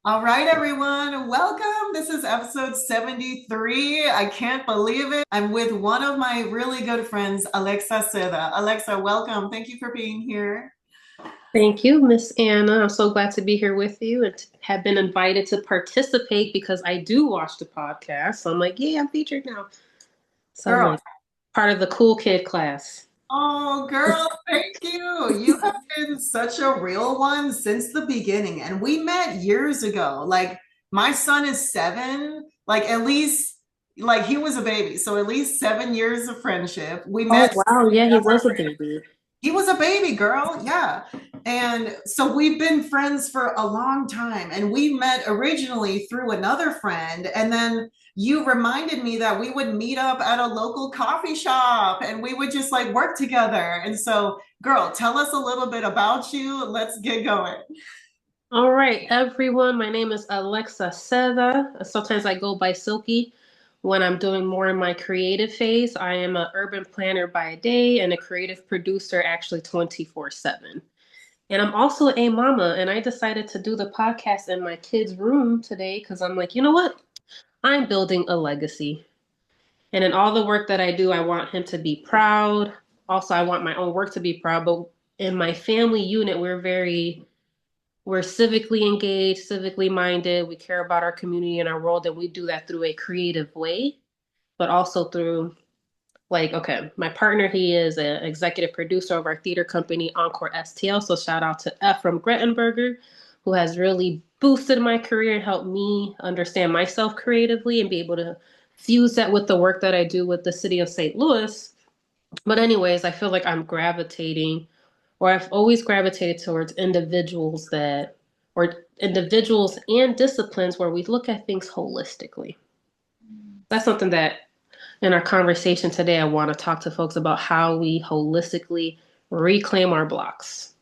All right, everyone, welcome. This is episode 73. I can't believe it. I'm with one of my really good friends, Alexa Seda. Alexa, welcome. Thank you for being here. Thank you, Miss Anna. I'm so glad to be here with you and have been invited to participate because I do watch the podcast. So I'm like, yeah, I'm featured now. So I'm Girl, like part of the cool kid class. oh, girl, thank you. You have been such a real one since the beginning. And we met years ago. Like, my son is 7, like, at least, like, he was a baby. So, at least 7 years of friendship. We Oh, met. wow. Yeah, he was a baby. He was a baby girl, yeah. And so we've been friends for a long time. And we met originally through another friend. And then you reminded me that we would meet up at a local coffee shop and we would just like work together. And so, girl, tell us a little bit about you. Let's get going. All right, everyone. My name is Alexa Seda. Sometimes I go by Silky when I'm doing more in my creative phase. I am an urban planner by day and a creative producer actually 24/7. And I'm also a mama, and I decided to do the podcast in my kid's room today because I'm like, you know what? I'm building a legacy. And in all the work that I do, I want him to be proud. Also, I want my own work to be proud. But in my family unit, we're civically engaged, civically minded. We care about our community and our world, and we do that through a creative way, but also through like, okay, my partner, he is an executive producer of our theater company, Encore STL. So shout out to Ephraim Grettenberger, who has really boosted my career and helped me understand myself creatively and be able to fuse that with the work that I do with the city of St. Louis. But anyways, I feel like I'm gravitating, or I've always gravitated towards individuals and disciplines where we look at things holistically. That's something that in our conversation today, I want to talk to folks about how we holistically reclaim our blocks.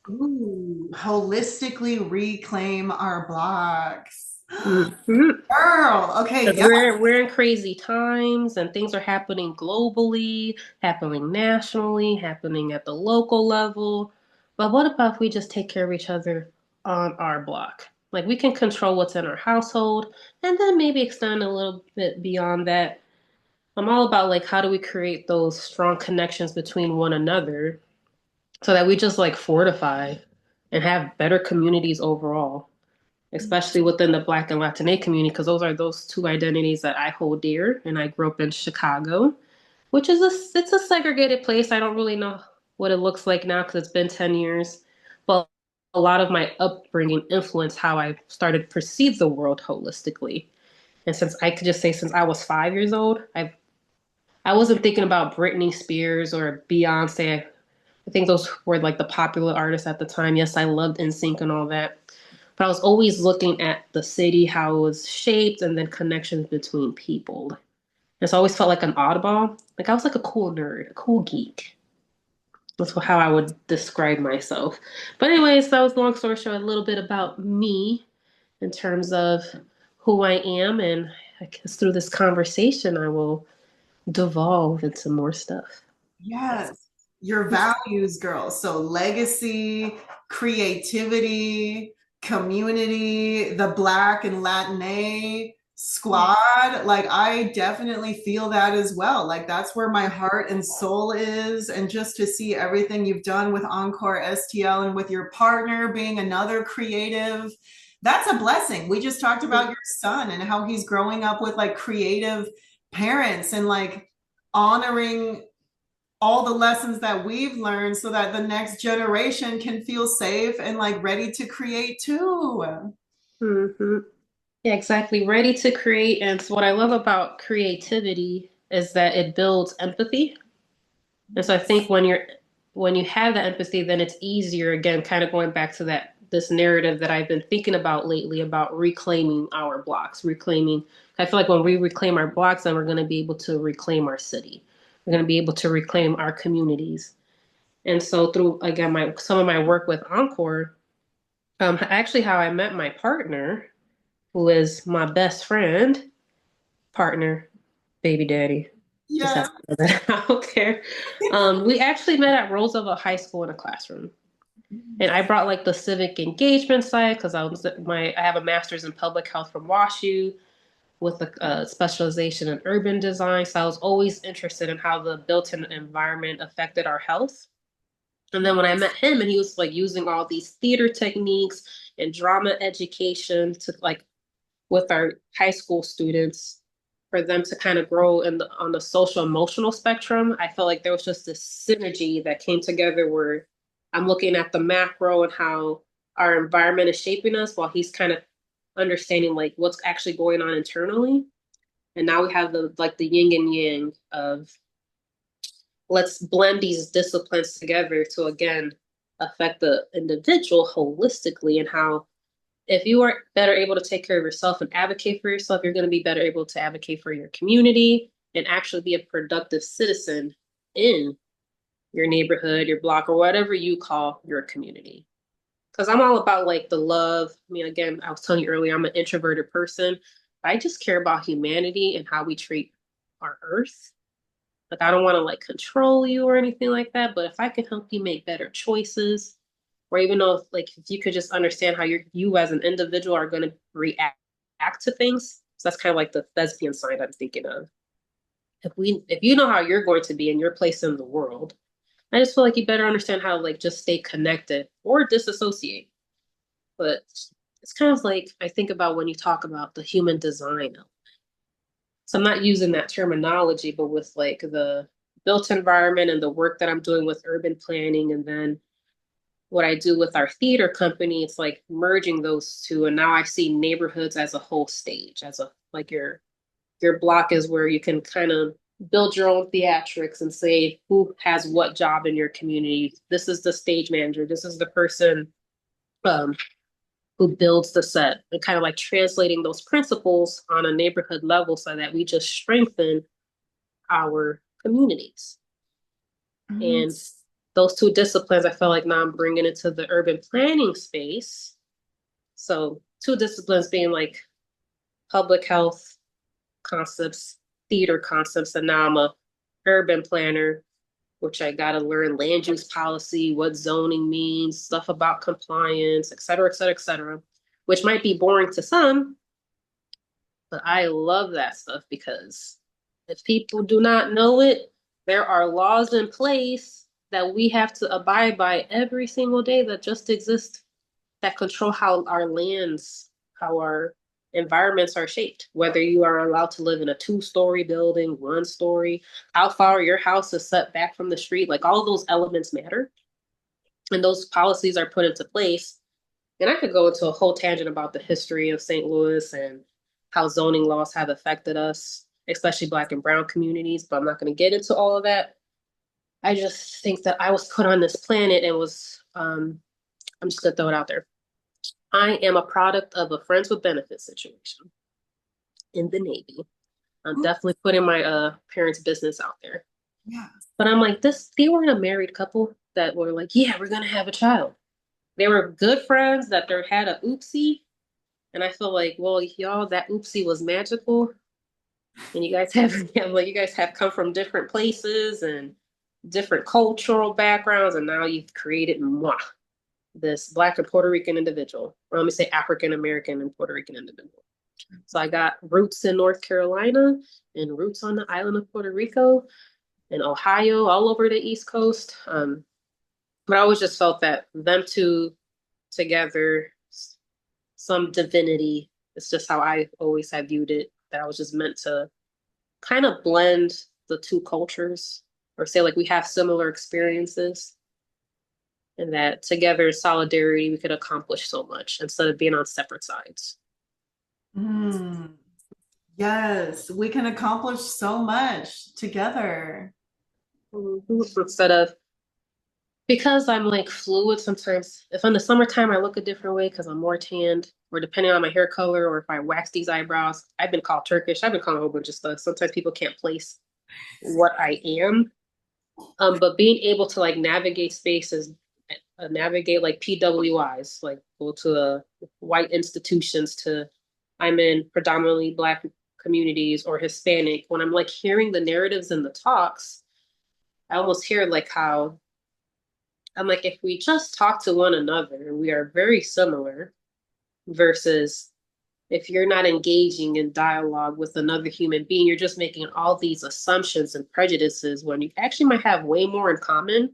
Ooh, holistically reclaim our blocks. Mhm. Girl, okay, Because yeah. we're in crazy times and things are happening globally, happening nationally, happening at the local level. But what about if we just take care of each other on our block? Like we can control what's in our household and then maybe extend a little bit beyond that. I'm all about like how do we create those strong connections between one another so that we just like fortify and have better communities overall, especially within the Black and Latinx community, because those two identities that I hold dear. And I grew up in Chicago, which is it's a segregated place. I don't really know what it looks like now because it's been 10 years, but a lot of my upbringing influenced how I started to perceive the world holistically. And since I could just say since I was 5 years old, I wasn't thinking about Britney Spears or Beyonce. I think those were like the popular artists at the time. Yes, I loved NSYNC and all that. But I was always looking at the city, how it was shaped, and then connections between people. And so I always felt like an oddball. Like I was like a cool nerd, a cool geek. That's how I would describe myself. But anyways, that was long story short, a little bit about me in terms of who I am. And I guess through this conversation, I will devolve into more stuff. Yes, your values, girl. So legacy, creativity, community, the Black and Latina squad. Like I definitely feel that as well. Like that's where my heart and soul is. And just to see everything you've done with Encore STL and with your partner being another creative, that's a blessing. We just talked about your son and how he's growing up with like creative parents and like honoring all the lessons that we've learned so that the next generation can feel safe and like ready to create too. Mm-hmm. Yeah, exactly. Ready to create. And so what I love about creativity is that it builds empathy. And so I think when you have that empathy, then it's easier again, kind of going back to that this narrative that I've been thinking about lately about reclaiming our blocks, reclaiming. I feel like when we reclaim our blocks, then we're going to be able to reclaim our city. We're going to be able to reclaim our communities. And so through again my some of my work with Encore, actually how I met my partner, who is my best friend, partner, baby daddy. Just have Yeah. to put that out there. We actually met at Roosevelt High School in a classroom. And I brought like the civic engagement side because I have a master's in public health from WashU with a specialization in urban design. So I was always interested in how the built-in environment affected our health. And then when I met him and he was like using all these theater techniques and drama education to like with our high school students for them to kind of grow in on the social emotional spectrum, I felt like there was just this synergy that came together where I'm looking at the macro and how our environment is shaping us while he's kind of understanding like what's actually going on internally. And now we have the like the yin and yang of let's blend these disciplines together to again affect the individual holistically and how if you are better able to take care of yourself and advocate for yourself, you're going to be better able to advocate for your community and actually be a productive citizen in your neighborhood, your block, or whatever you call your community. Because I'm all about like the love. I mean, again, I was telling you earlier, I'm an introverted person. I just care about humanity and how we treat our earth. Like, I don't want to like control you or anything like that, but if I can help you make better choices, or even though if you could just understand how you as an individual are going to react to things. So that's kind of like the thespian side I'm thinking of. If you know how you're going to be in your place in the world, I just feel like you better understand how to like just stay connected or disassociate. But it's kind of like I think about when you talk about the human design. So I'm not using that terminology, but with like the built environment and the work that I'm doing with urban planning and then what I do with our theater company, it's like merging those two. And now I see neighborhoods as a whole stage, as a like your block is where you can kind of build your own theatrics and say who has what job in your community. This is the stage manager. This is the person um, who builds the set, and kind of like translating those principles on a neighborhood level so that we just strengthen our communities. Mhm. And those two disciplines, I feel like now I'm bringing into the urban planning space. So, two disciplines being like public health concepts, theater concepts, and now I'm a urban planner, which I got to learn land use policy, what zoning means, stuff about compliance, et cetera, et cetera, et cetera, which might be boring to some, but I love that stuff because if people do not know it, there are laws in place that we have to abide by every single day that just exist that control how our lands, how our environments are shaped. Whether you are allowed to live in a two-story building, one story, how far your house is set back from the street, like all of those elements matter. And those policies are put into place. And I could go into a whole tangent about the history of St. Louis and how zoning laws have affected us, especially Black and Brown communities, but I'm not going to get into all of that. I just think that I was put on this planet and I'm just going to throw it out there. I am a product of a friends with benefits situation in the Navy. I'm definitely putting my parents' business out there. Yeah. But I'm like, they weren't a married couple that were like, yeah, we're gonna have a child. They were good friends that they had a oopsie. And I feel like, well, y'all, that oopsie was magical. And you guys have like you guys have come from different places and different cultural backgrounds, and now you've created moi, this Black and Puerto Rican individual. Or let me say African American and Puerto Rican individual. So I got roots in North Carolina and roots on the island of Puerto Rico and Ohio, all over the East Coast. But I always just felt that them two together, some divinity. It's just how I always have viewed it. That I was just meant to kind of blend the two cultures, or say like we have similar experiences, and that together in solidarity we could accomplish so much instead of being on separate sides. Mm. Yes, we can accomplish so much together. Instead of because I'm like fluid sometimes. If in the summertime I look a different way because I'm more tanned, or depending on my hair color, or if I wax these eyebrows, I've been called Turkish. I've been called a whole bunch of stuff. Sometimes people can't place what I am. But being able to like navigate spaces, navigate like PWIs, like go to white institutions to I'm in predominantly Black communities or Hispanic. When I'm like hearing the narratives and the talks, I almost hear like how I'm like, if we just talk to one another, we are very similar versus if you're not engaging in dialogue with another human being, you're just making all these assumptions and prejudices when you actually might have way more in common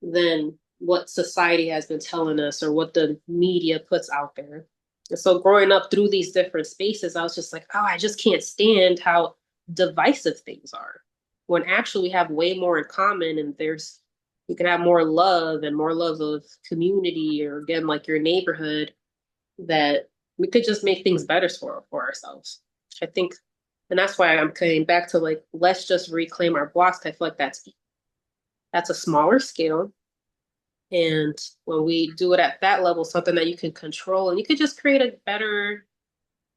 than what society has been telling us or what the media puts out there. And so growing up through these different spaces, I was just like, oh, I just can't stand how divisive things are. When actually we have way more in common and there's you can have more love of community or again like your neighborhood that we could just make things better for ourselves. I think and that's why I'm coming back to like let's just reclaim our blocks. I feel like that's a smaller scale and when we do it at that level, something that you can control and you could just create a better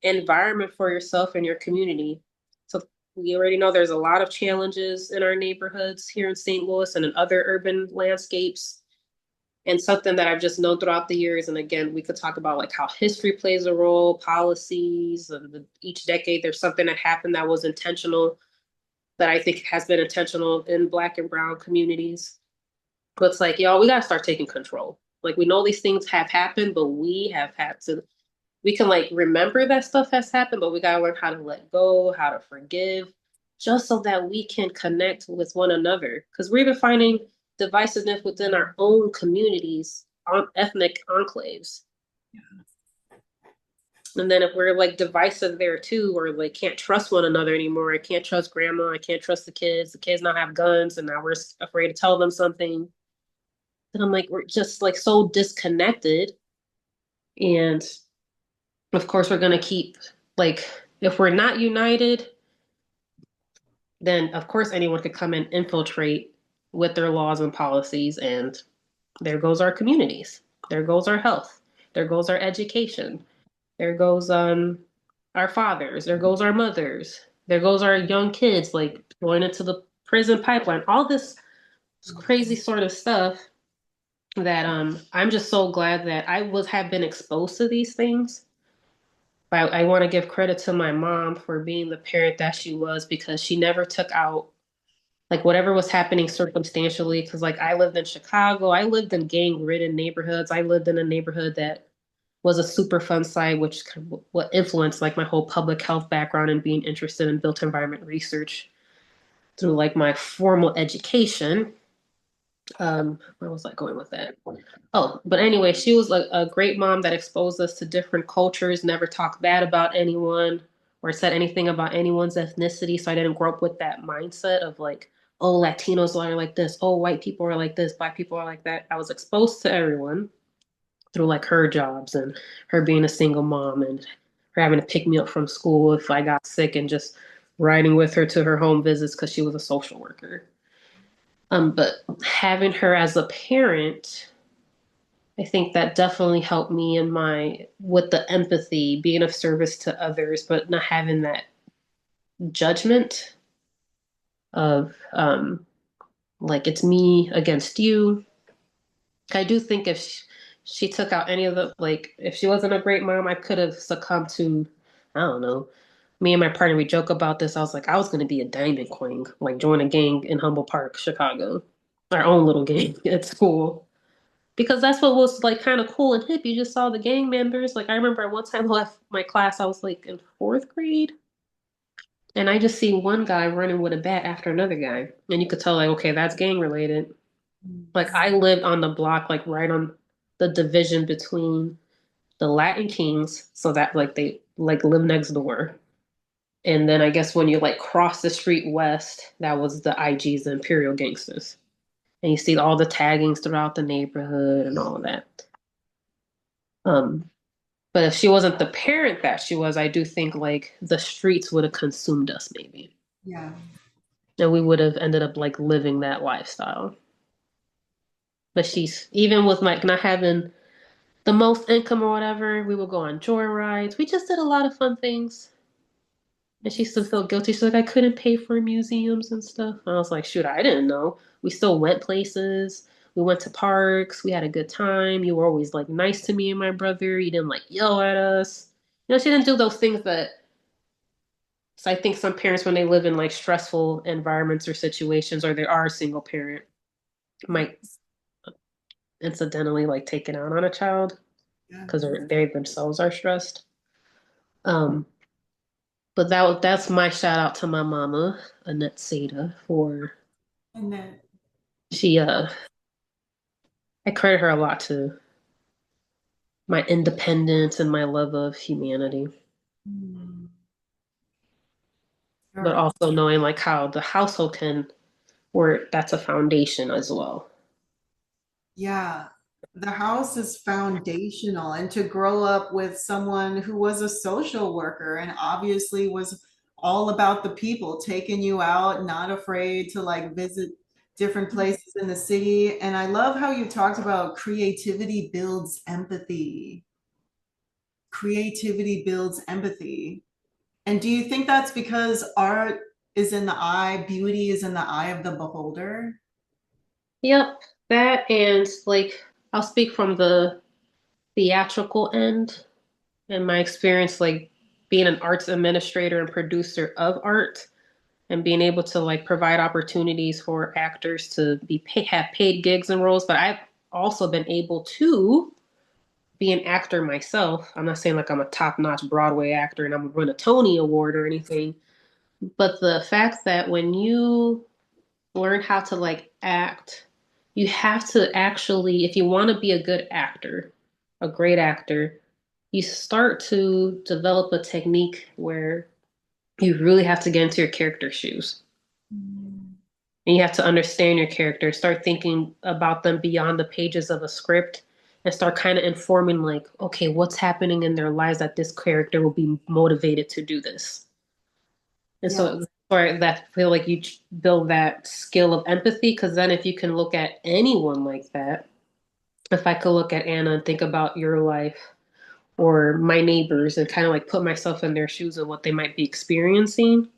environment for yourself and your community. So we already know there's a lot of challenges in our neighborhoods here in St. Louis and in other urban landscapes. And something that I've just known throughout the years, and again, we could talk about like how history plays a role, policies, and each decade there's something that happened that was intentional that I think has been intentional in Black and Brown communities. But it's like, y'all, we gotta start taking control. Like we know these things have happened, but we have had to we can like remember that stuff has happened, but we gotta learn how to let go, how to forgive, just so that we can connect with one another. Because we're even finding divisiveness within our own communities, on ethnic enclaves. And then if we're like divisive there too, or like can't trust one another anymore, I can't trust grandma, I can't trust the kids now have guns, and now we're afraid to tell them something. And I'm like, we're just like so disconnected. And of course, we're going to keep, like, if we're not united, then of course anyone could come and infiltrate with their laws and policies. And there goes our communities. There goes our health. There goes our education. There goes our fathers. There goes our mothers. There goes our young kids, like going into the prison pipeline. All this crazy sort of stuff that I'm just so glad that I was have been exposed to these things. But I want to give credit to my mom for being the parent that she was because she never took out like whatever was happening circumstantially. Because like I lived in Chicago, I lived in gang-ridden neighborhoods. I lived in a neighborhood that was a super fun site, which what influenced like my whole public health background and being interested in built environment research through like my formal education. Where was I going with that? Oh, but anyway, she was like a great mom that exposed us to different cultures, never talked bad about anyone or said anything about anyone's ethnicity. So I didn't grow up with that mindset of like, oh, Latinos are like this, oh, white people are like this, black people are like that. I was exposed to everyone through like her jobs and her being a single mom and her having to pick me up from school if I got sick and just riding with her to her home visits because she was a social worker. But having her as a parent, I think that definitely helped me in my with the empathy, being of service to others, but not having that judgment of like it's me against you. I do think if she took out any of the like if she wasn't a great mom, I could have succumbed to I don't know. Me and my partner we joke about this. I was like, I was gonna be a diamond queen, like join a gang in Humble Park, Chicago. Our own little gang at school. Because that's what was like kind of cool and hip. You just saw the gang members. Like I remember one time I left my class, I was like in fourth grade, and I just see one guy running with a bat after another guy, and you could tell like, okay, that's gang related. Like I lived on the block, like right on the division between the Latin Kings, so that like they like live next door, and then I guess when you like cross the street west, that was the IGs, the Imperial Gangsters, and you see all the taggings throughout the neighborhood and all of that. Um, But if she wasn't the parent that she was, I do think like the streets would have consumed us maybe. Yeah. And we would have ended up like living that lifestyle. But she's even with like not having the most income or whatever, we would go on joy rides. We just did a lot of fun things. And she still felt guilty. She's like, I couldn't pay for museums and stuff. And I was like, shoot, I didn't know. We still went places. We went to parks. We had a good time. You were always like nice to me and my brother. You didn't like yell at us. You know, she didn't do those things that so I think some parents, when they live in like stressful environments or situations, or they are a single parent, might incidentally like take it out on a child Yeah. because they themselves are stressed. Um, but that's my shout out to my mama, Annette Seda, for And then, she I credit her a lot to my independence and my love of humanity, mm, but girl, also knowing like how the household can where that's a foundation as well. yeah, the house is foundational. And to grow up with someone who was a social worker and obviously was all about the people, taking you out, not afraid to like visit different places in the city. And I love how you talked about creativity builds empathy. Creativity builds empathy. And do you think that's because art is in the eye, beauty is in the eye of the beholder? Yep, that and like I'll speak from the theatrical end and my experience like being an arts administrator and producer of art and being able to like provide opportunities for actors to have paid gigs and roles, but I've also been able to be an actor myself. I'm not saying like I'm a top-notch Broadway actor and I'm gonna win a Tony Award or anything, but the fact that when you learn how to like act, you have to actually, if you want to be a good actor, a great actor, you start to develop a technique where you really have to get into your character's shoes. Mm, And you have to understand your character, start thinking about them beyond the pages of a script, and start kind of informing, like, okay, what's happening in their lives that this character will be motivated to do this. And yeah. so, for that, I feel like you build that skill of empathy, because then if you can look at anyone like that, if I could look at Anna and think about your life or my neighbors and kind of like put myself in their shoes and what they might be experiencing,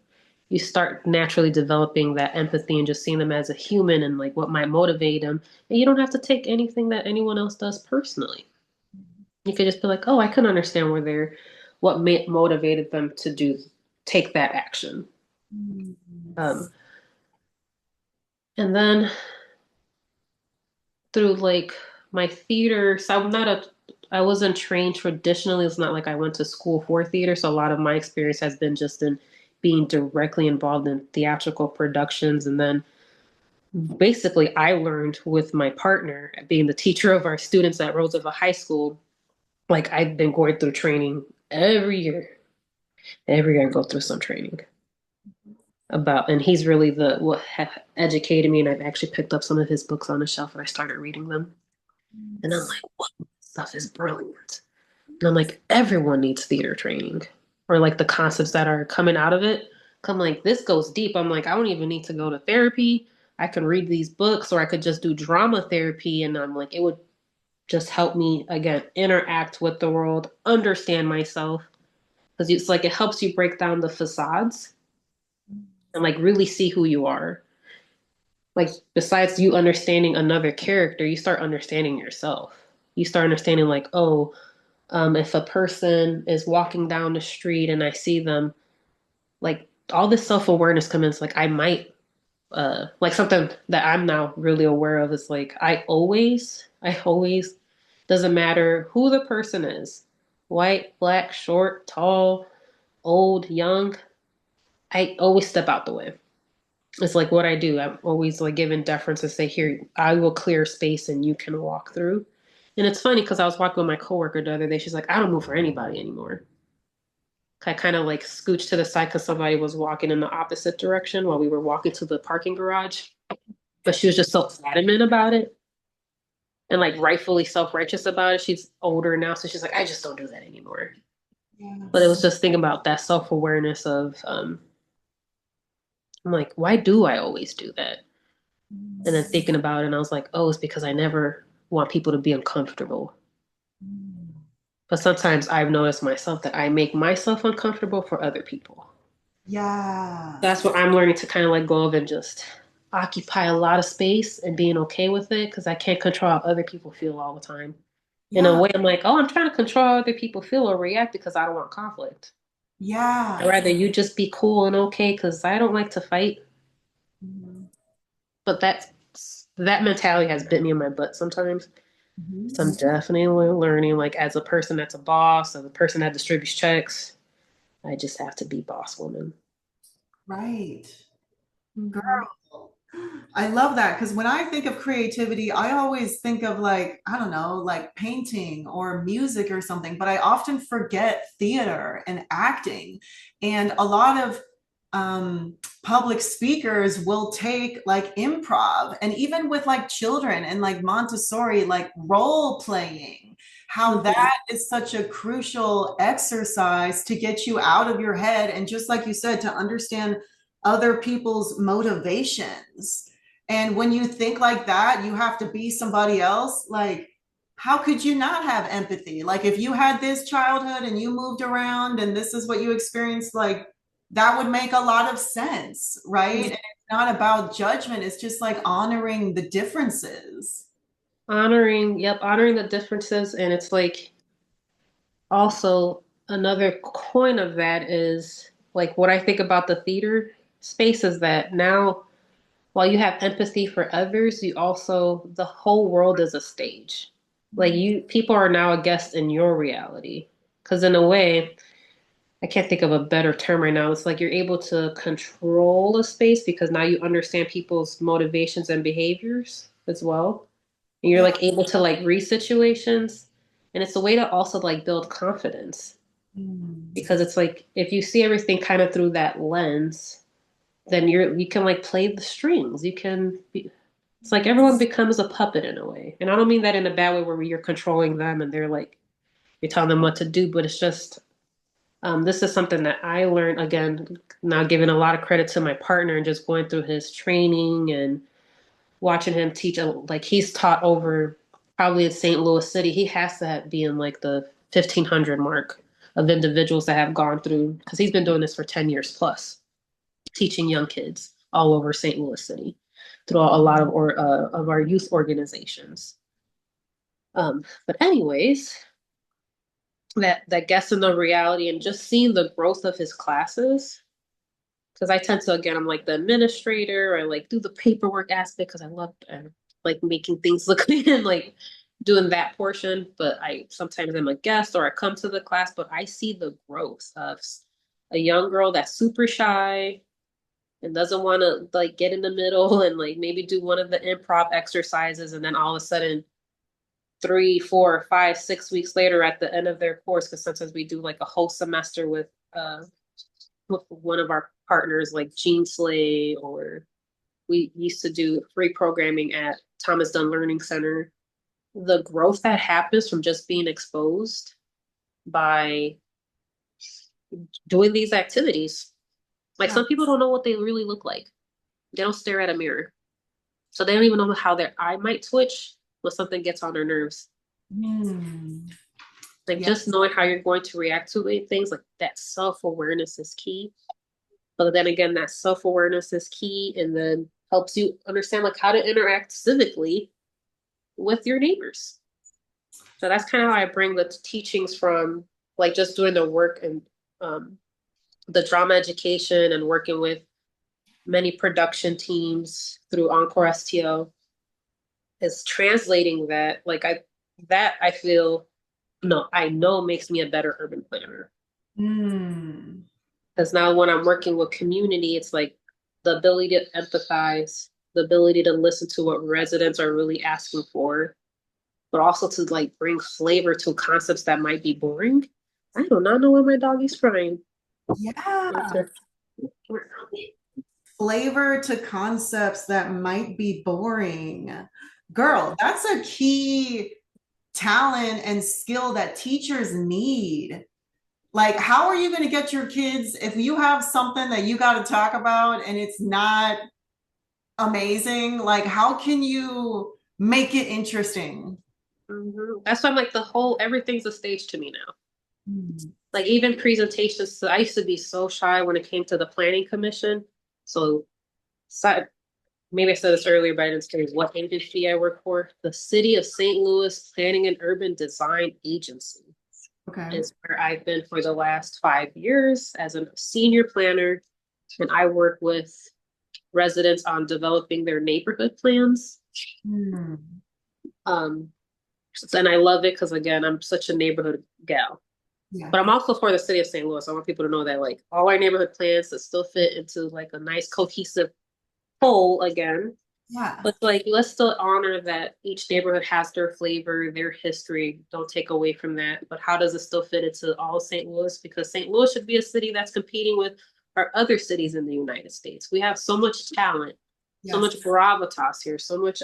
you start naturally developing that empathy and just seeing them as a human and like what might motivate them. And you don't have to take anything that anyone else does personally. You could just be like, oh, I can understand what motivated them to take that action. Mm, Um, and then through like my theater, so I wasn't trained traditionally. It's not like I went to school for theater. So a lot of my experience has been just in being directly involved in theatrical productions. And then basically I learned with my partner being the teacher of our students at Roosevelt High School. Like I've been going through training every year. Every year I go through some training about, and he's really the what educated me. And I've actually picked up some of his books on the shelf and I started reading them. And I'm like, what stuff is brilliant. And I'm like, everyone needs theater training. Or like the concepts that are coming out of it. Come like, this goes deep. I'm like, I don't even need to go to therapy. I can read these books or I could just do drama therapy. And I'm like, it would just help me, again, interact with the world, understand myself. Because it's like, it helps you break down the facades and like really see who you are. Like, besides you understanding another character, you start understanding yourself. You start understanding, like, oh, if a person is walking down the street and I see them, like all this self awareness comes in. It's like I might, like something that I'm now really aware of is like I always, doesn't matter who the person is, white, black, short, tall, old, young, I always step out the way. It's like what I do. I'm always like giving deference and say, here, I will clear space and you can walk through. And it's funny because I was walking with my coworker the other day. She's like, I don't move for anybody anymore. I kind of like scooched to the side because somebody was walking in the opposite direction while we were walking to the parking garage. But she was just so adamant about it and like rightfully self-righteous about it. She's older now, so she's like, I just don't do that anymore. But it was yes. just thinking about that self-awareness of I'm like, why do I always do that? And then thinking about it, and I was like, oh, it's because I never want people to be uncomfortable. But sometimes I've noticed myself that I make myself uncomfortable for other people. That's Yes. what I'm learning to kind of let go of and just occupy a lot of space and being okay with it because I can't control how other people feel all the time. In a Yeah. way, I'm like, oh, I'm trying to control how other people feel or react because I don't want conflict. I'd Yeah. rather you just be cool and okay because I don't like to fight. Mhm. But that mentality has bit me in my butt sometimes. Mhm. So I'm definitely learning, like as a person that's a boss, as a person that distributes checks, I just have to be boss woman. Right. Mhm. Girl. I love that because when I think of creativity, I always think of like, I don't know, like painting or music or something, but I often forget theater and acting. And a lot of public speakers will take like improv and even with like children and like Montessori, like role playing, how Mhm. that is such a crucial exercise to get you out of your head. And just like you said, to understand other people's motivations. And when you think like that, you have to be somebody else. Like, how could you not have empathy? Like, if you had this childhood and you moved around and this is what you experienced, like, that would make a lot of sense, right? And it's not about judgment, it's just like honoring the differences. Honoring, yep, honoring the differences. And it's like also another coin of that is like what I think about the theater space is that now while you have empathy for others, you also, the whole world is a stage. Like people are now a guest in your reality. Because in a way, I can't think of a better term right now. It's like you're able to control a space because now you understand people's motivations and behaviors as well. And you're Yeah. like able to like read situations. And it's a way to also like build confidence Mm. because it's like if you see everything kind of through that lens, then you can like play the strings. You can be, it's like everyone becomes a puppet in a way. And I don't mean that in a bad way where you're controlling them and they're like you're telling them what to do, but it's just this is something that I learned again, now giving a lot of credit to my partner and just going through his training and watching him teach. Like he's taught over probably in St. Louis City, he has to be in like the 1,500 mark of individuals that have gone through, because he's been doing this for 10 years plus, teaching young kids all over St. Louis City through a lot of our youth organizations. But anyways, that gets in the reality and just seeing the growth of his classes because I tend to again I'm like the administrator or like do the paperwork aspect because I love like making things look clean and like doing that portion. But I sometimes I'm a guest or I come to the class, but I see the growth of a young girl that's super shy and doesn't want to like get in the middle and like maybe do one of the improv exercises and then all of a sudden 3, 4, 5, 6 weeks later at the end of their course because sometimes we do like a whole semester with one of our partners like Gene Slay, or we used to do free programming at Thomas Dunn Learning Center. The growth that happens from just being exposed by doing these activities. Like Yeah. some people don't know what they really look like. They don't stare at a mirror. So they don't even know how their eye might twitch when something gets on their nerves. Mm. Like Yeah. just knowing how you're going to react to things, like that self-awareness is key. But then again, that self-awareness is key and then helps you understand like how to interact civically with your neighbors. So that's kind of how I bring the teachings from like just doing the work and um, the drama education and working with many production teams through Encore STO is translating that I feel no I know makes me a better urban planner Mm. because now when I'm working with community it's like the ability to empathize, the ability to listen to what residents are really asking for, but also to like bring flavor to concepts that might be boring. I do not know what my dog is trying. Yeah. Okay. Flavor to concepts that might be boring. Girl, that's a key talent and skill that teachers need. Like, how are you going to get your kids if you have something that you got to talk about and it's not amazing? Like, how can you make it interesting? That's why I'm like the whole everything's a stage to me now. Mm. Like even presentations, I used to be so shy when it came to the planning commission. So, so maybe I said this earlier, but I didn't say what agency I work for. The City of St. Louis Planning and Urban Design Agency Okay. is where I've been for the last 5 years as a senior planner, and I work with residents on developing their neighborhood plans. Mm. Um, And I love it because again, I'm such a neighborhood gal. Yeah. But I'm also for the city of St. Louis. I want people to know that like all our neighborhood plans that still fit into like a nice cohesive whole again. Yeah. But like let's still honor that each neighborhood has their flavor, their history. Don't take away from that. But how does it still fit into all St. Louis? Because St. Louis should be a city that's competing with our other cities in the United States. We have so much talent, so Yes. much gravitas here, so much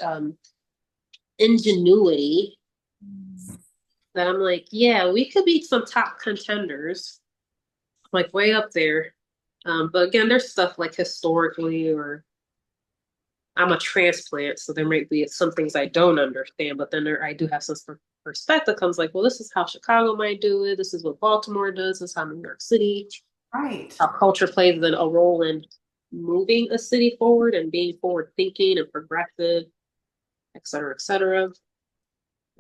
ingenuity that I'm like, yeah, we could be some top contenders, like way up there. But again, there's stuff like historically, or I'm a transplant, so there might be some things I don't understand. But then I do have some perspective comes like, well, this is how Chicago might do it. This is what Baltimore does. This is how New York City, Right. how culture plays a role in moving a city forward and being forward thinking and progressive, et cetera, et cetera.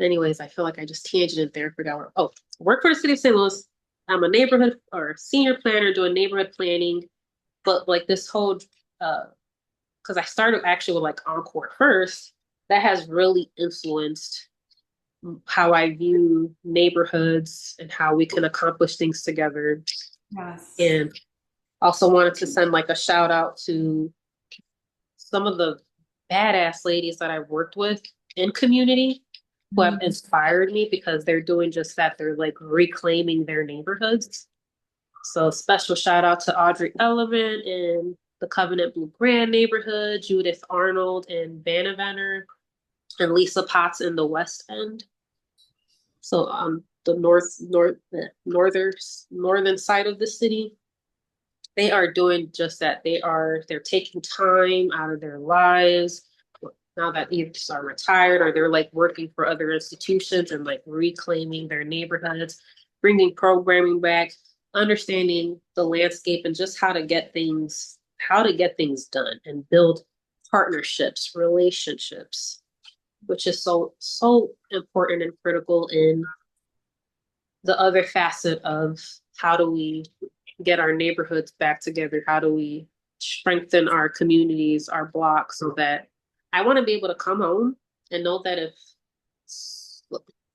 Anyways, I feel like I just tangented there. Forgot where. Oh, work for the city of St. Louis. I'm a neighborhood or senior planner doing neighborhood planning, but like this whole, because I started actually with like Encore first. That has really influenced how I view neighborhoods and how we can accomplish things together. Yes. And also wanted to send like a shout out to some of the badass ladies that I've worked with in community who have Mm. inspired me because they're doing just that. They're like reclaiming their neighborhoods. So special shout out to Audrey Elliman in the Covenant Blue Grand neighborhood, Judith Arnold in Bannevenner, and Lisa Potts in the West End. So the northern side of the city, they are doing just that. They're taking time out of their lives now that either are retired or they're like working for other institutions and like reclaiming their neighborhoods, bringing programming back, understanding the landscape and just how to get things done and build partnerships, relationships, which is so important and critical in the other facet of how do we get our neighborhoods back together? How do we strengthen our communities, our blocks, so that I want to be able to come home and know that if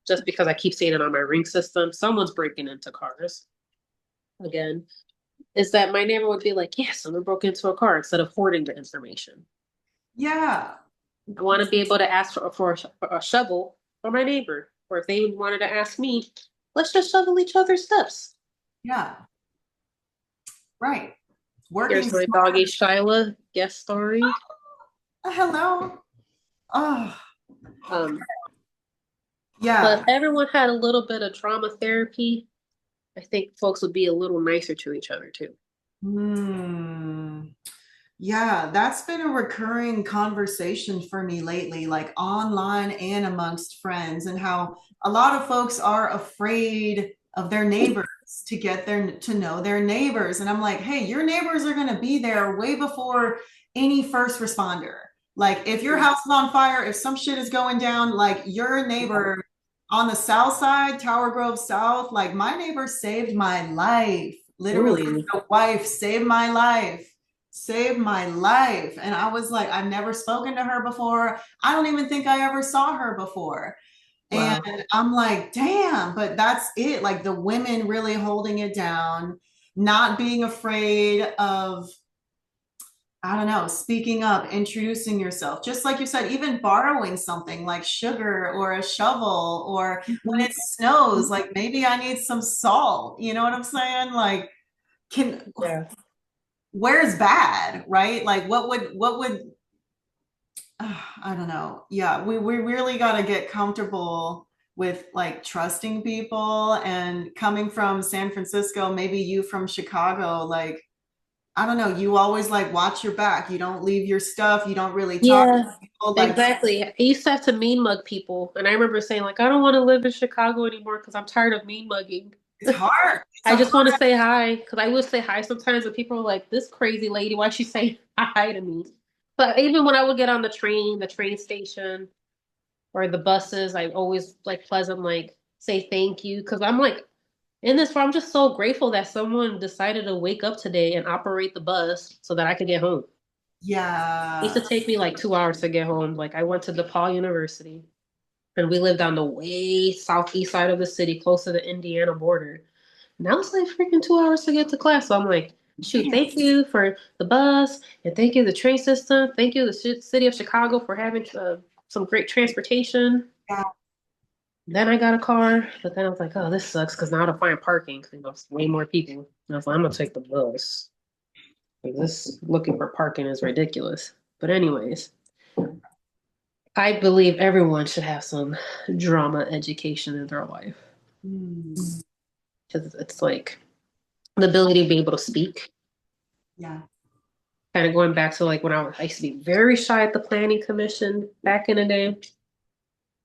just because I keep seeing it on my ring system, someone's breaking into cars again, is that my neighbor would be like, yeah, someone broke into a car instead of hoarding the information. Yeah. I want to be able to ask for a shovel for my neighbor, or if they wanted to ask me, let's just shovel each other's steps. Yeah. Right. Working Here's my doggy smart. Shyla guest story. Hello. Oh, Um, but yeah. if everyone had a little bit of trauma therapy, I think folks would be a little nicer to each other too. Hmm. Yeah, that's been a recurring conversation for me lately, like online and amongst friends, and how a lot of folks are afraid of their neighbors to get their to know their neighbors. And I'm like, hey, your neighbors are going to be there way before any first responder. Like, if your house is on fire, if some shit is going down, like your neighbor on the south side, Tower Grove South, like my neighbor saved my life. Literally, Ooh, the wife saved my life, saved my life. And I was like, I've never spoken to her before. I don't even think I ever saw her before. And wow. I'm like, damn, but that's it. Like the women really holding it down, not being afraid of, I don't know, speaking up, introducing yourself. Just like you said, even borrowing something like sugar or a shovel, or when Mhm. it snows, like maybe I need some salt. You know what I'm saying? Like, can Yeah. where's bad, right? Like what would I don't know. Yeah, we really got to get comfortable with like trusting people, and coming from San Francisco, maybe you from Chicago, like I don't know, you always like watch your back. You don't leave your stuff. You don't really talk to Yeah, people like exactly. I used to have to mean mug people. And I remember saying, like, I don't want to live in Chicago anymore because I'm tired of mean mugging. it's hard. It's I a just want to say hi because I will say hi sometimes, and people are like, "This crazy lady, why she say hi to me?" But even when I would get on the train station or the buses, I always like pleasant like say thank you because I'm like in this. I'm just so grateful that someone decided to wake up today and operate the bus so that I could get home. It used to yeah. take me like 2 hours to get home. Like I went to DePaul University. And we lived on the way southeast side of the city, close to the Indiana border. And that was like freaking 2 hours to get to class. So I'm like, shoot, Man, thank you for the bus and thank you the train system. Thank you the city of Chicago for having some great transportation. yeah. Then I got a car, but then I was like, oh, this sucks because now I have to find parking. You know, it's way more people. And I was like, I'm gonna take the bus. Like, this looking for parking is ridiculous. But anyways, I believe everyone should have some drama education in their life Mm, because it's like the ability to be able to speak. yeah. Kind of going back to like when I used to be very shy at the planning commission back in the day.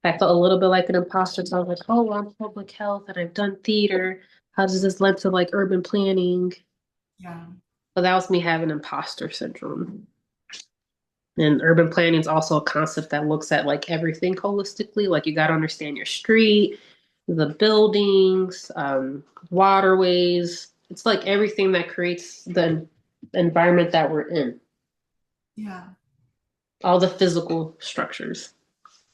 I felt a little bit like an imposter. So I was like, oh, I'm public health and I've done theater. How does this lead to like urban planning? Yeah. But that was me having imposter syndrome. And urban planning is also a concept that looks at like everything holistically. Like you got to understand your street, the buildings, waterways. It's like everything that creates the environment that we're in, Yeah. all the physical structures.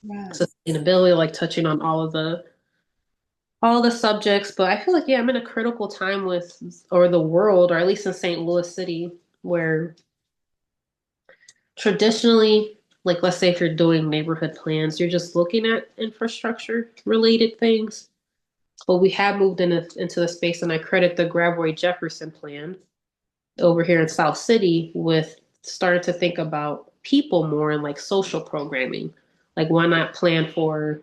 Yes. Sustainability, like touching on all the subjects. But I feel like yeah, I'm in a critical time with or the world, or at least in St. Louis City, where traditionally, like let's say if you're doing neighborhood plans, you're just looking at infrastructure related things. But we have moved into the space, and I credit the Gravoy Jefferson plan over here in South City with starting to think about people more and like social programming. Like why not plan for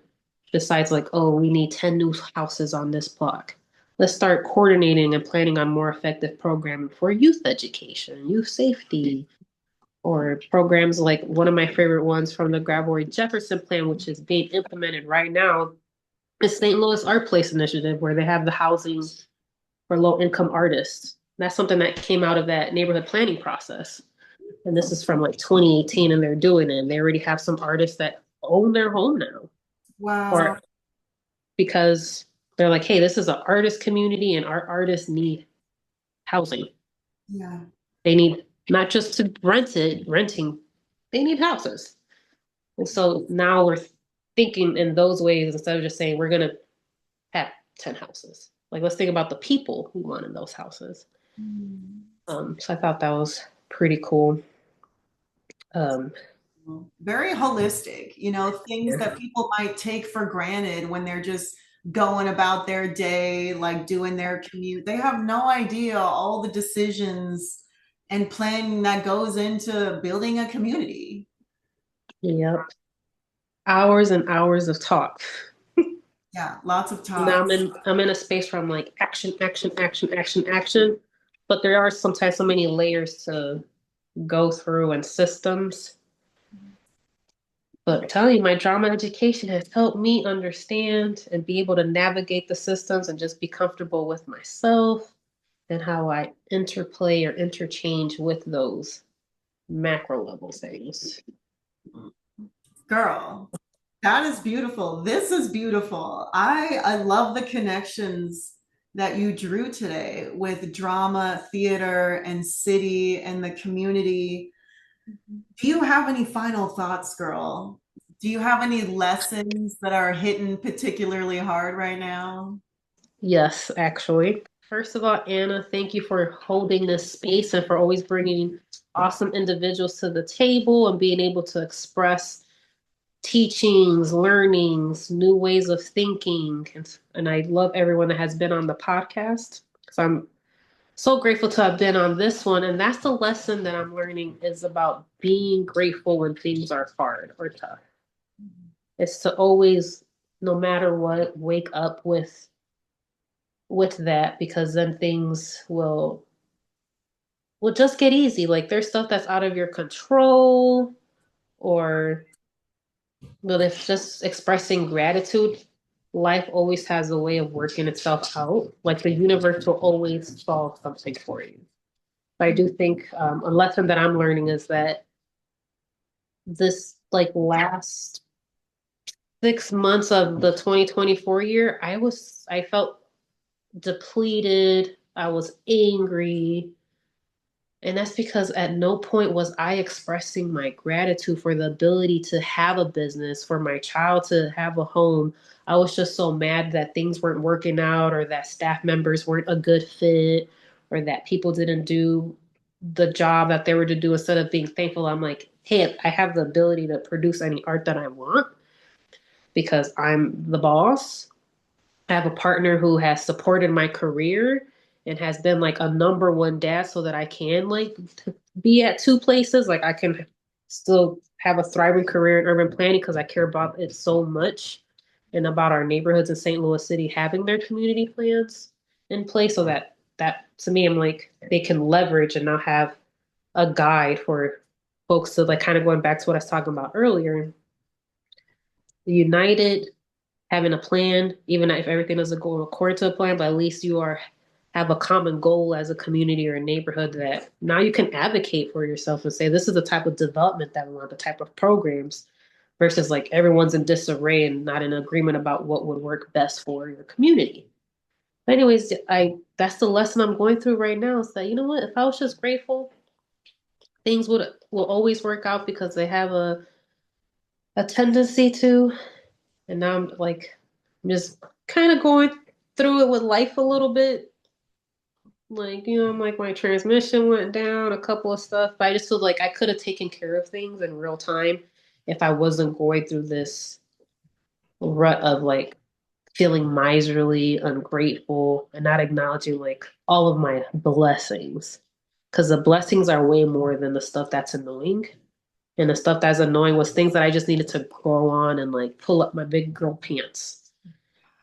besides like, oh, we need 10 new houses on this block. Let's start coordinating and planning on more effective programming for youth education, youth safety, or programs like one of my favorite ones from the Gravoy Jefferson plan, which is being implemented right now, is St. Louis Art Place Initiative, where they have the housing for low income artists. That's something that came out of that neighborhood planning process. And this is from like 2018, and they're doing it. And they already have some artists that own their home now, Wow. or because they're like, hey, this is an artist community, and our artists need housing. Yeah. They need not just to renting, they need houses. And so now we're thinking in those ways instead of just saying we're going to have 10 houses. Like, let's think about the people who want in those houses. Mm. So I thought that was pretty cool. Um, Very holistic, things yeah. that people might take for granted when they're just going about their day, like doing their commute. They have no idea all the decisions and planning that goes into building a community. Yep. Hours and hours of talk. Yeah, lots of Now talk. I'm in a space where I'm like action, action, action, action, action. But there are sometimes so many layers to go through and systems. But I'm telling you, my drama education has helped me understand and be able to navigate the systems and just be comfortable with myself and how I interplay or interchange with those macro level things. Girl, that is beautiful. This is beautiful. I love the connections that you drew today with drama, theater, and city and the community. Do you have any final thoughts, girl? Do you have any lessons that are hitting particularly hard right now? Yes, actually. First of all, Anna, thank you for holding this space and for always bringing awesome individuals to the table and being able to express teachings, learnings, new ways of thinking. And I love everyone that has been on the podcast. So I'm so grateful to have been on this one. And that's the lesson that I'm learning is about being grateful when things are hard or tough. It's to always, no matter what, wake up with that because then things will just get easy. Like there's stuff that's out of your control or but if just expressing gratitude, life always has a way of working itself out. Like the universe will always solve something for you. But I do think a lesson that I'm learning is that this like last 6 months of the 2024 year, I felt depleted. I was angry. And that's because at no point was I expressing my gratitude for the ability to have a business, for my child to have a home. I was just so mad that things weren't working out or that staff members weren't a good fit or that people didn't do the job that they were to do. Instead of being thankful, I'm like, hey, I have the ability to produce any art that I want because I'm the boss. I have a partner who has supported my career and has been like a number one dad so that I can like be at two places. Like I can still have a thriving career in urban planning because I care about it so much and about our neighborhoods in St. Louis City having their community plans in place so that to me I'm like they can leverage and now have a guide for folks to like kind of going back to what I was talking about earlier. United having a plan, even if everything doesn't go according to a plan, but at least you are have a common goal as a community or a neighborhood that now you can advocate for yourself and say this is the type of development that we want, the type of programs, versus like everyone's in disarray and not in agreement about what would work best for your community. But anyways, I that's the lesson I'm going through right now is that you know what, if I was just grateful, things will always work out because they have a tendency to. And now I'm like, I'm just kind of going through it with life a little bit. Like, I'm like, my transmission went down, a couple of stuff, but I just feel like I could have taken care of things in real time if I wasn't going through this rut of like feeling miserly, ungrateful, and not acknowledging like all of my blessings. Because the blessings are way more than the stuff that's annoying. And the stuff that's annoying was things that I just needed to grow on and like pull up my big girl pants.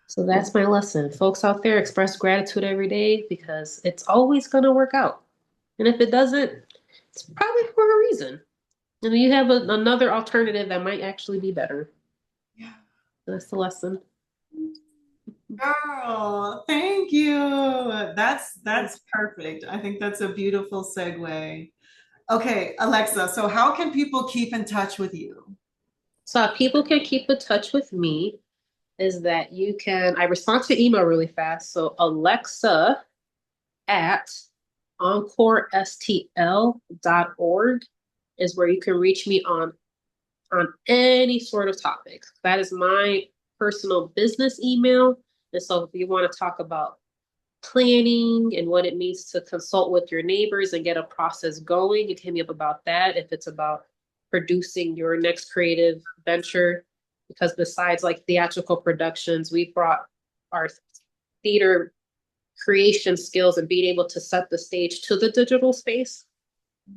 So that's my lesson. Folks out there, express gratitude every day because it's always going to work out. And if it doesn't, it's probably for a reason. And you have another alternative that might actually be better. Yeah. That's the lesson. Girl, thank you. That's perfect. I think that's a beautiful segue. Okay, Alexa, so how can people keep in touch with you? So people can keep in touch with me is that you can, I respond to email really fast. So Alexa at encorestl.org is where you can reach me on any sort of topic. That is my personal business email. And so if you want to talk about planning and what it means to consult with your neighbors and get a process going, you can hit me up about that. If it's about producing your next creative venture, because besides like theatrical productions, we brought our theater creation skills and being able to set the stage to the digital space.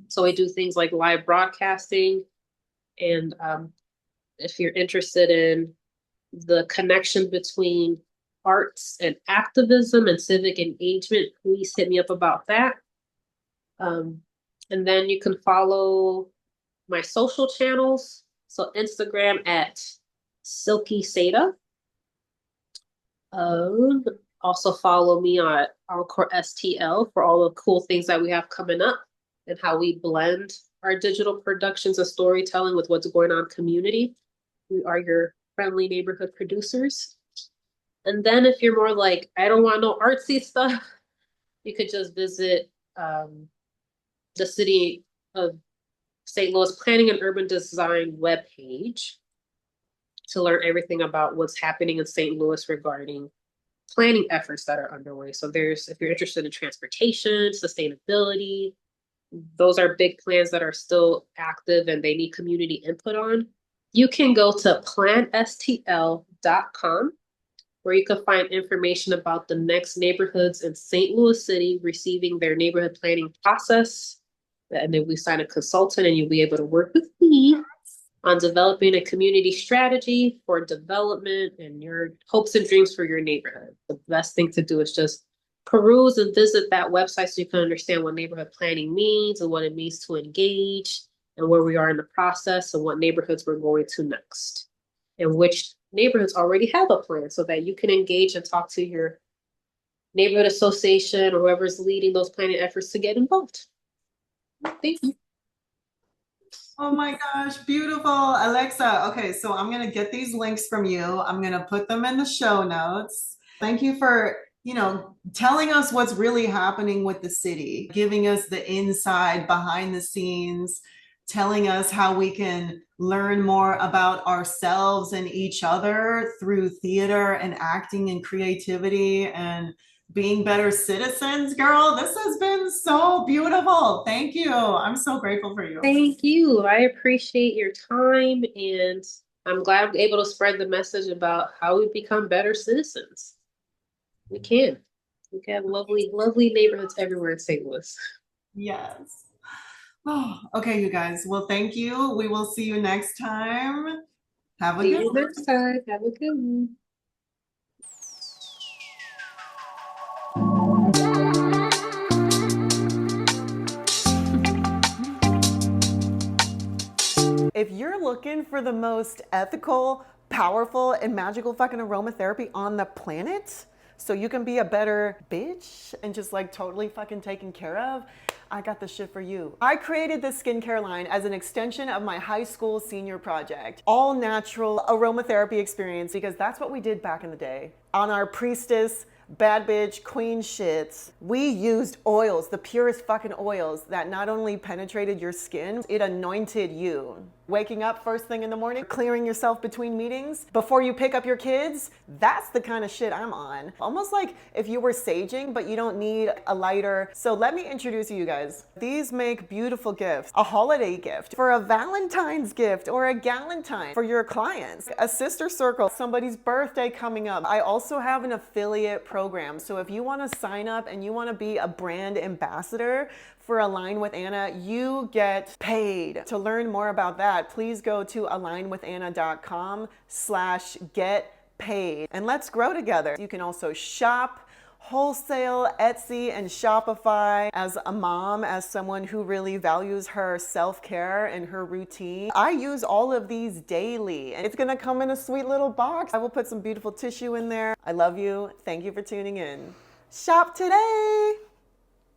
So we do things like live broadcasting and if you're interested in the connection between arts and activism and civic engagement, please hit me up about that. Um, and then you can follow my social channels. So Instagram at Silky Seda. Um, Also follow me on Encore STL for all the cool things that we have coming up and how we blend our digital productions and storytelling with what's going on community. We are your friendly neighborhood producers. And then if you're more like, I don't want no artsy stuff, you could just visit the city of St. Louis Planning and Urban Design webpage to learn everything about what's happening in St. Louis regarding planning efforts that are underway. So there's, if you're interested in transportation, sustainability, those are big plans that are still active and they need community input on. You can go to planstl.com where you can find information about the next neighborhoods in St. Louis City receiving their neighborhood planning process. And then we sign a consultant and you'll be able to work with me on developing a community strategy for development and your hopes and dreams for your neighborhood. The best thing to do is just peruse and visit that website so you can understand what neighborhood planning means and what it means to engage and where we are in the process and what neighborhoods we're going to next and which neighborhoods already have a plan so that you can engage and talk to your neighborhood association or whoever's leading those planning efforts to get involved. Thank you. Oh my gosh, beautiful. Alexa, okay, so I'm going to get these links from you. I'm going to put them in the show notes. Thank you for telling us what's really happening with the city, giving us the inside behind the scenes, telling us how we can learn more about ourselves and each other through theater and acting and creativity and being better citizens. Girl, this has been so beautiful. Thank you. I'm so grateful for you. Thank you. I appreciate your time, and I'm glad I'm able to spread the message about how we become better citizens. We can. We can have lovely, lovely neighborhoods everywhere in St. Louis. Yes. Oh, okay, you guys. Well, thank you. We will see you next time. Have a See good you next time. Have a good one. If you're looking for the most ethical, powerful, and magical fucking aromatherapy on the planet, so you can be a better bitch and just like totally fucking taken care of, I got the shit for you. I created this skincare line as an extension of my high school senior project. All natural aromatherapy experience because that's what we did back in the day. On our priestess, bad bitch, queen shits, we used oils, the purest fucking oils that not only penetrated your skin, it anointed you. Waking up first thing in the morning, clearing yourself between meetings, before you pick up your kids, that's the kind of shit I'm on. Almost like if you were saging, but you don't need a lighter. So let me introduce you guys. These make beautiful gifts. A holiday gift, for a Valentine's gift, or a galentine for your clients. A sister circle, somebody's birthday coming up. I also have an affiliate program. So if you want to sign up and you want to be a brand ambassador for Align with Anna, you get paid. To learn more about that, please go to alignwithanna.com/get paid and let's grow together. You can also shop wholesale, Etsy, and Shopify. As a mom, as someone who really values her self-care and her routine, I use all of these daily, and it's gonna come in a sweet little box. I will put some beautiful tissue in there. I love you. Thank you for tuning in. Shop today.